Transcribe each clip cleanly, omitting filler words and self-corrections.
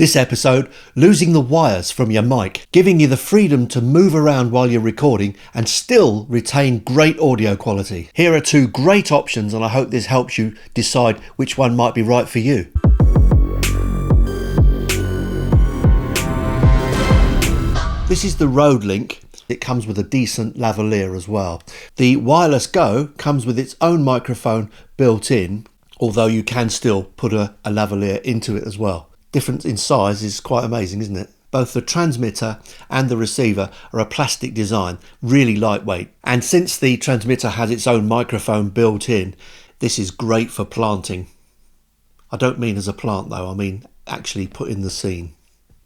This episode, losing the wires from your mic, giving you the freedom to move around while you're recording and still retain great audio quality. Here are two great options and I hope this helps you decide which one might be right for you. This is the Rodelink. It comes with a decent lavalier as well. The Wireless Go comes with its own microphone built in, although you can still put a lavalier into it as well. Difference in size is quite amazing, isn't it? Both the transmitter and the receiver are a plastic design, really lightweight. And since the transmitter has its own microphone built in, this is great for planting. I don't mean as a plant though, I mean actually put in the scene.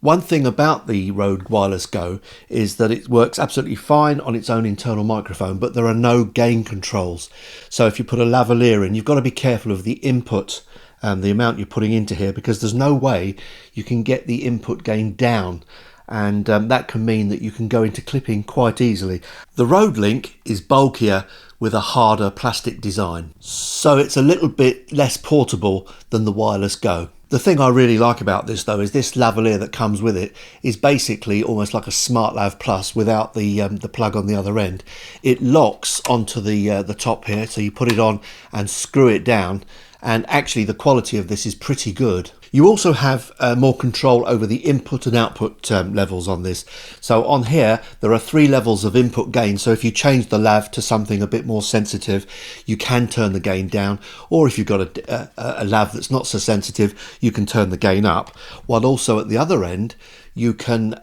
One thing about the Rode Wireless Go is that it works absolutely fine on its own internal microphone, but there are no gain controls. So if you put a lavalier in, you've got to be careful of the input and the amount you're putting into here, because there's no way you can get the input gain down, and that can mean that you can go into clipping quite easily. The Rodelink is bulkier with a harder plastic design, so it's a little bit less portable than the Wireless Go. The thing I really like about this though is this lavalier that comes with it is basically almost like a Smart Lav Plus without the plug on the other end. It locks onto the top here, so you put it on and screw it down, and actually the quality of this is pretty good. You also have more control over the input and output levels on this. So on here there are 3 levels of input gain, so if you change the lav to something a bit more sensitive you can turn the gain down, or if you've got a lav that's not so sensitive you can turn the gain up, while also at the other end you can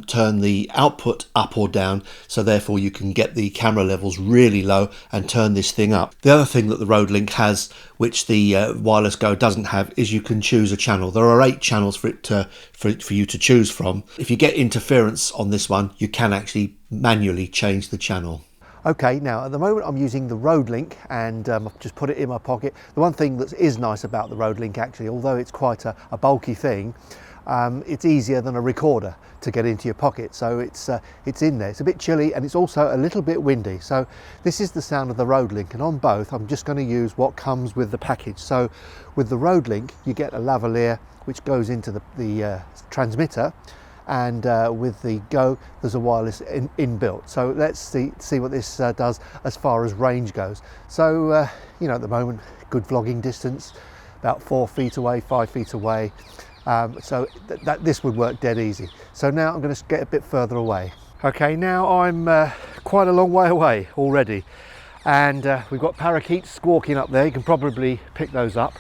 turn the output up or down, so therefore you can get the camera levels really low and turn this thing up. The other thing that the Rodelink has, which the Wireless Go doesn't have, is you can choose a channel. There are 8 channels for you to choose from. If you get interference on this one, you can actually manually change the channel. Okay, now at the moment I'm using the Rodelink and I've just put it in my pocket. The one thing that is nice about the Rodelink actually, although it's quite a bulky thing, it's easier than a recorder to get into your pocket, so it's in there. It's a bit chilly and it's also a little bit windy. So this is the sound of the Rodelink, and on both I'm just going to use what comes with the package. So with the Rodelink you get a lavalier which goes into the transmitter, and with the Go there's a wireless inbuilt. So let's see what this does as far as range goes. So you know, at the moment good vlogging distance, about 4 feet away, 5 feet away. So this would work dead easy. So now I'm going to get a bit further away. Okay, now I'm quite a long way away already, and we've got parakeets squawking up there. You can probably pick those up.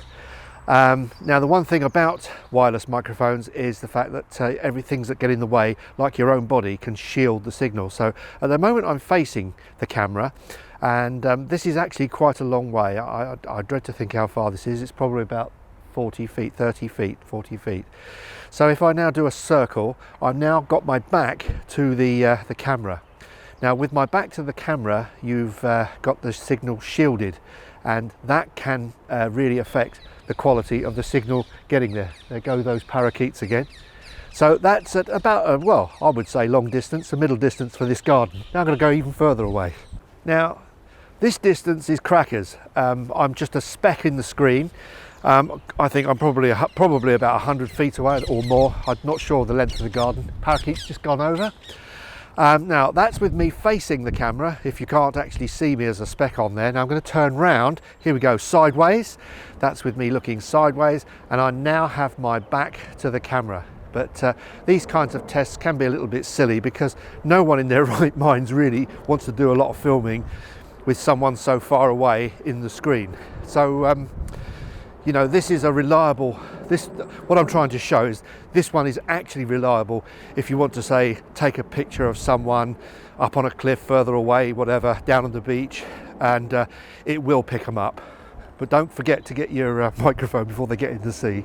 Now the one thing about wireless microphones is the fact that everything that get in the way, like your own body, can shield the signal. So at the moment I'm facing the camera, and this is actually quite a long way. I dread to think how far this is. It's probably about 40 feet, 30 feet, 40 feet. So if I now do a circle, I've now got my back to the camera. Now with my back to the camera, you've got the signal shielded, and that can really affect the quality of the signal getting there. There go those parakeets again. So that's at about, well, I would say long distance, a middle distance for this garden. Now I'm going to go even further away. Now this distance is crackers. I'm just a speck in the screen. I think I'm probably about 100 feet away or more. I'm not sure the length of the garden. Parakeet's just gone over. Now that's with me facing the camera, if you can't actually see me as a speck on there. Now I'm going to turn round. Here we go, sideways. That's with me looking sideways, and I now have my back to the camera. But these kinds of tests can be a little bit silly, because no one in their right minds really wants to do a lot of filming with someone so far away in the screen. So you know, this is a reliable, what I'm trying to show is this one is actually reliable if you want to, say, take a picture of someone up on a cliff further away, whatever, down on the beach, and it will pick them up. But don't forget to get your microphone before they get in the sea.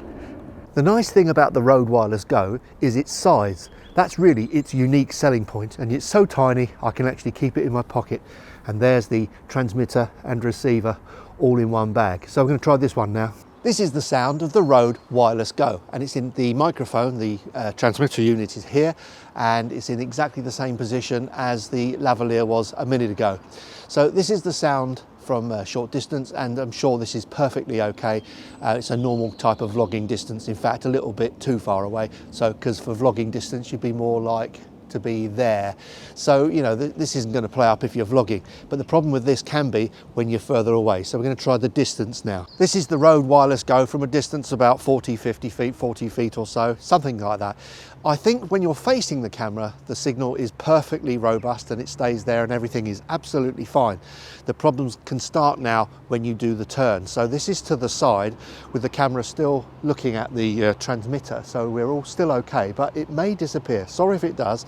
The nice thing about the Rode Wireless Go is its size. That's really its unique selling point, and it's so tiny I can actually keep it in my pocket. And there's the transmitter and receiver all in one bag. So I'm going to try this one now. This is the sound of the Rode Wireless Go, and it's in the microphone. The transmitter unit is here, and it's in exactly the same position as the lavalier was a minute ago. So this is the sound from short distance, and I'm sure this is perfectly okay. It's a normal type of vlogging distance, in fact a little bit too far away, so because for vlogging distance you'd be more like to be there. So you know, this isn't going to play up if you're vlogging, but the problem with this can be when you're further away. So we're going to try the distance now. This is the Rode Wireless Go from a distance about 40 feet or so, something like that. I think when you're facing the camera, the signal is perfectly robust and it stays there and everything is absolutely fine. The problems can start now when you do the turn. So this is to the side with the camera still looking at the transmitter, so we're all still okay, but it may disappear. Sorry if it does,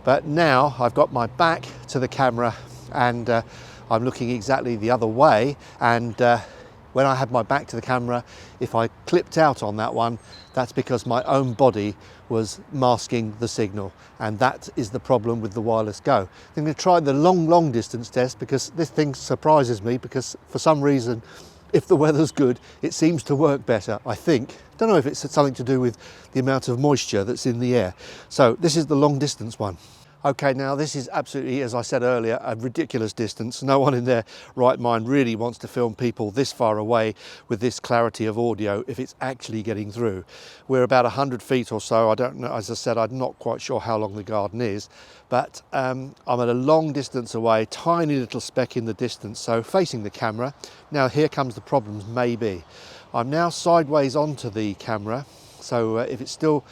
but now I've got my back to the camera and I'm looking exactly the other way, and when I had my back to the camera, if I clipped out on that one, that's because my own body was masking the signal, and that is the problem with the Wireless Go. I'm going to try the long distance test, because this thing surprises me, because for some reason, if the weather's good, it seems to work better, I think. Don't know if it's something to do with the amount of moisture that's in the air. So this is the long distance one. Okay, now this is absolutely, as I said earlier, a ridiculous distance. No one in their right mind really wants to film people this far away with this clarity of audio if it's actually getting through. We're about 100 feet or so. I don't know, as I said, I'm not quite sure how long the garden is, but I'm at a long distance away, tiny little speck in the distance, so facing the camera. Now here comes the problems, maybe. I'm now sideways onto the camera. So if it's still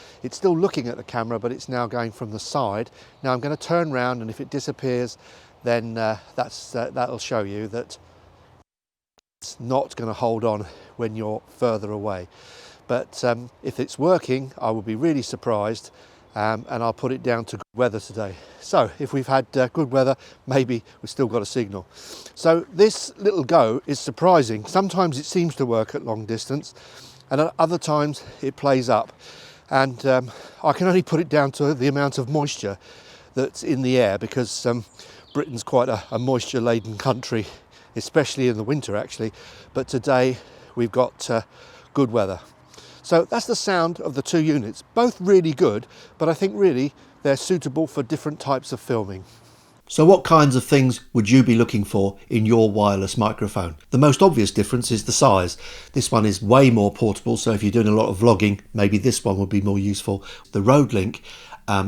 looking at the camera, but it's now going from the side. Now I'm going to turn around, and if it disappears, then that'll show you that it's not going to hold on when you're further away. But if it's working, I will be really surprised, and I'll put it down to good weather today. So if we've had good weather, maybe we've still got a signal. So this little Go is surprising. Sometimes it seems to work at long distance, and at other times it plays up, and I can only put it down to the amount of moisture that's in the air, because Britain's quite a moisture laden country, especially in the winter actually, but today we've got good weather. So that's the sound of the two units, both really good, but I think really they're suitable for different types of filming. So what kinds of things would you be looking for in your wireless microphone? The most obvious difference is the size. This one is way more portable, so if you're doing a lot of vlogging, maybe this one would be more useful. The Rodelink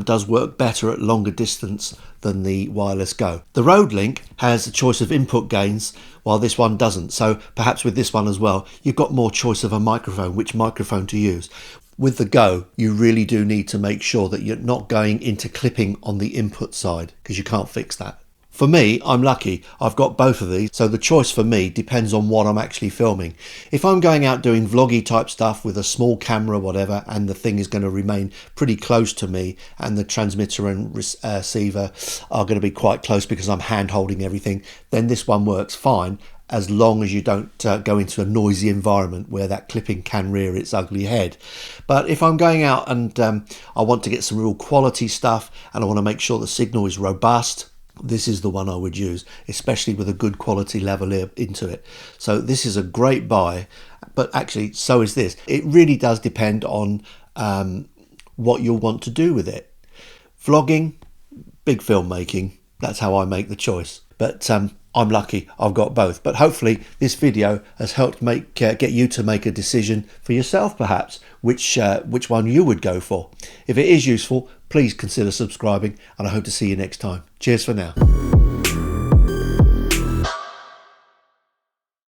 does work better at longer distance than the Wireless Go. The Rodelink has a choice of input gains, while this one doesn't. So perhaps with this one as well, you've got more choice of a microphone, which microphone to use. With the Go, you really do need to make sure that you're not going into clipping on the input side, because you can't fix that. For me, I'm lucky. I've got both of these, so the choice for me depends on what I'm actually filming. If I'm going out doing vloggy type stuff with a small camera, whatever, and the thing is going to remain pretty close to me, and the transmitter and receiver are going to be quite close because I'm hand holding everything, then this one works fine, as long as you don't go into a noisy environment where that clipping can rear its ugly head. But if I'm going out and I want to get some real quality stuff, and I want to make sure the signal is robust, this is the one I would use, especially with a good quality lavalier into it. So this is a great buy, but actually so is this. It really does depend on what you'll want to do with it. Vlogging, big filmmaking, that's how I make the choice. But I'm lucky, I've got both. But hopefully this video has helped get you to make a decision for yourself, perhaps, which one you would go for. If it is useful, please consider subscribing, and I hope to see you next time. Cheers for now.